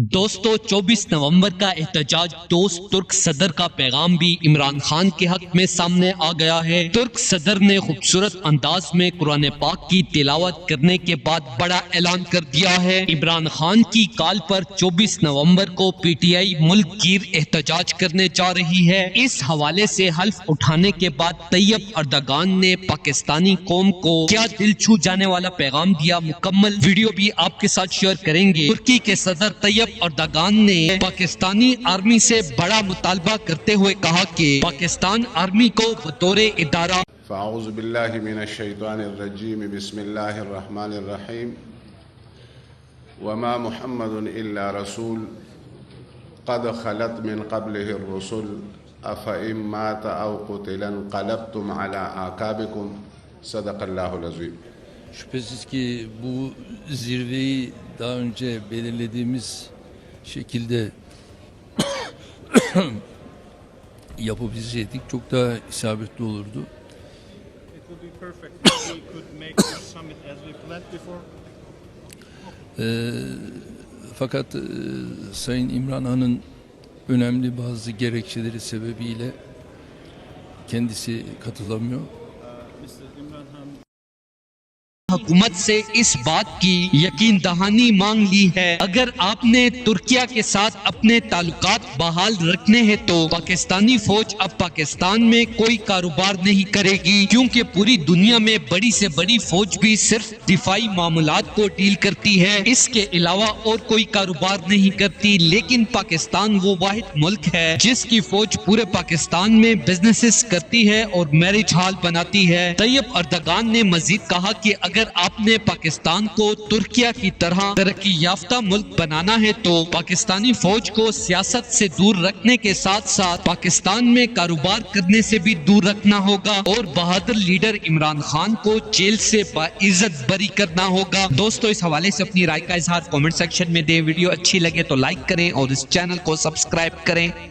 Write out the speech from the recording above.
दोस्तों 24 नवंबर का एहतजाज दोस्त तुर्क सदर का पैगाम भी इमरान खान के हक में सामने आ गया है। तुर्क सदर ने खूबसूरत अंदाज में कुरान पाक की तिलावत करने के बाद बड़ा ऐलान कर दिया है। इमरान खान की कॉल पर 24 नवंबर को पीटीआई मुल्क गिर एहतजाज करने जा रही है। इस हवाले से हल्फ उठाने के बाद तैयब अर्दगान ने पाकिस्तानी कौम को क्या दिल छू जाने वाला पैगाम दिया। मुकम्मल वीडियो भी आपके साथ शेयर करेंगे। तुर्की के सदर तैयब अर्दगान ने पाकिस्तानी आर्मी से बड़ा मुतालबा करते हुए कहा कि पाकिस्तान आर्मी को बतौर इदारा फ़ाऊज़ु बिल्लाहि मिनश शैतानिर रजीम बिस्मिल्लाहिर रहमानिर रहीम वमा मुहम्मदुन इल्ला रसूल क़द खलत मिन क़ब्लिहिर रुसुल अफ़इन मात औ क़ुतिला इंक़लबतुम अला आक़ाबिकुम सदक़ल्लाहुल अज़ीम। Şüphesiz ki bu zirveyi daha önce belirlediğimiz şekilde yapabilseydik çok daha isabetli olurdu. It would be perfect if we could make this summit as we planned before. Fakat Sayın İmran Han'ın önemli bazı gerekçeleri sebebiyle kendisi katılamıyor. Mr. Imran Khan हुकूमत से इस बात की यकीन दहानी मांग ली है। अगर आपने तुर्किया के साथ अपने ताल्लुकात बहाल रखने हैं तो पाकिस्तानी फौज अब पाकिस्तान में कोई कारोबार नहीं करेगी, क्योंकि पूरी दुनिया में बड़ी से बड़ी फौज भी सिर्फ दिफाई मामलात को डील करती है, इसके अलावा और कोई कारोबार नहीं करती। लेकिन पाकिस्तान वो वाहिद मुल्क है जिसकी फौज पूरे पाकिस्तान में बिजनेसेस करती है और मैरिज हॉल बनाती है। तैयब अर्दगान ने मजीद कहा कि अगर आपने पाकिस्तान को तुर्किया की तरह तरक्की याफ्ता मुल्क बनाना है तो पाकिस्तानी फौज को सियासत से दूर रखने के साथ साथ पाकिस्तान में कारोबार करने से भी दूर रखना होगा और बहादुर लीडर इमरान खान को जेल से बाइज्जत बरी करना होगा। दोस्तों इस हवाले से अपनी राय का इजहार कमेंट सेक्शन में दें। वीडियो अच्छी लगे तो लाइक करें और इस चैनल को सब्सक्राइब करें।